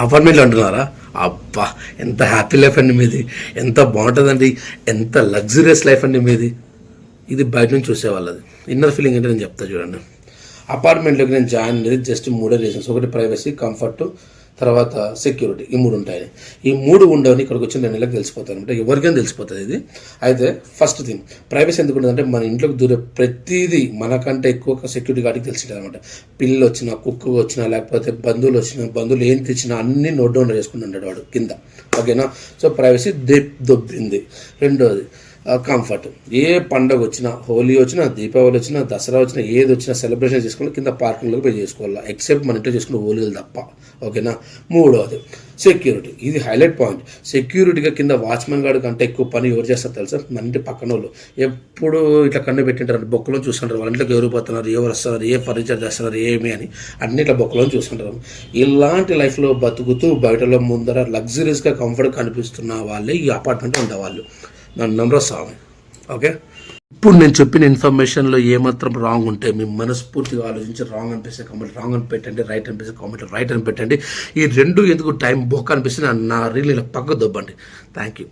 అపార్ట్మెంట్లో ఉంటున్నారా? అబ్బా, ఎంత హ్యాపీ లైఫ్ అండి మీది, ఎంత బాగుంటుందండి, ఎంత లగ్జరియస్ లైఫ్ అండి మీది. ఇది బయట నుంచి చూసేవాళ్ళది. ఇన్నర్ ఫీలింగ్ అంటే నేను చెప్తా చూడండి. అపార్ట్మెంట్లోకి నేను జాయిన్ అనేది జస్ట్ 3 రీజన్స్. ఒకటి ప్రైవసీ, కంఫర్ట్, తర్వాత సెక్యూరిటీ. ఈ 3 ఉంటాయి. ఈ 3 ఉండవని ఇక్కడికి వచ్చిన 2 నెలలకు తెలిసిపోతాయి అనమాట. ఎవరికైనా తెలిసిపోతుంది ఇది. అయితే ఫస్ట్ థింగ్, ప్రైవసీ ఎందుకు ఉంటుందంటే మన ఇంట్లోకి దూరే ప్రతిదీ మనకంటే ఎక్కువ సెక్యూరిటీ గార్డ్కి తెలిసింటుంది అనమాట. పిల్లలు వచ్చినా, కుక్క వచ్చినా, లేకపోతే బంధువులు వచ్చినా, బంధువులు ఏం తెచ్చినా అన్నీ నోట్ డౌన్ చేసుకుని ఉంటాడు వాడు కింద. ఓకేనా? సో ప్రైవసీ దొబ్బింది. రెండోది కంఫర్ట్. ఏ పండుగ వచ్చినా, హోలీ వచ్చినా, దీపావళి వచ్చినా, దసరా వచ్చినా, ఏది వచ్చినా సెలబ్రేషన్ చేసుకుని కింద పార్కింగ్లోకి పోయి చేసుకోవాలి, ఎక్సెప్ట్ మన ఇంట్లో చేసుకున్న హోలీలు తప్ప. ఓకేనా? మూడవది సెక్యూరిటీ. ఇది హైలైట్ పాయింట్. సెక్యూరిటీగా కింద వాచ్మెన్ గార్డు కంటే ఎక్కువ పని ఎవరు చేస్తారు తెలుసా? మన ఇంటి పక్కన వాళ్ళు. ఎప్పుడు ఇట్లా కన్ను పెట్టింటారు, బొక్కలో చూస్తుంటారు వాళ్ళ ఇంట్లోకి ఎవరు పోతున్నారు, ఎవరు వస్తున్నారు, ఏ ఫర్నిచర్ చేస్తున్నారు, ఏమి అని అన్ని ఇట్లా బొక్కలో చూస్తుంటారు. ఇలాంటి లైఫ్లో బతుకుతూ బయటలో ముందర లగ్జరీస్గా కంఫర్ట్గా కనిపిస్తున్న వాళ్ళే ఈ అపార్ట్మెంట్ ఉండేవాళ్ళు. నన్ను నమ్మరా స్వామి. ఓకే, ఇప్పుడు నేను చెప్పిన ఇన్ఫర్మేషన్లో ఏమాత్రం రాంగ్ ఉంటే మీ మనస్ఫూర్తిగా ఆలోచించి రాంగ్ అనిపిస్తే కామెంట్ రాంగ్ అని పెట్టండి, రైట్ అనిపిస్తే కామెంట్ రైట్ అని పెట్టండి. ఈ 2 ఎందుకు టైం బొక్క అనిపిస్తే నా రీల్ ఇలా పక్క దొబ్బండి. Thank you.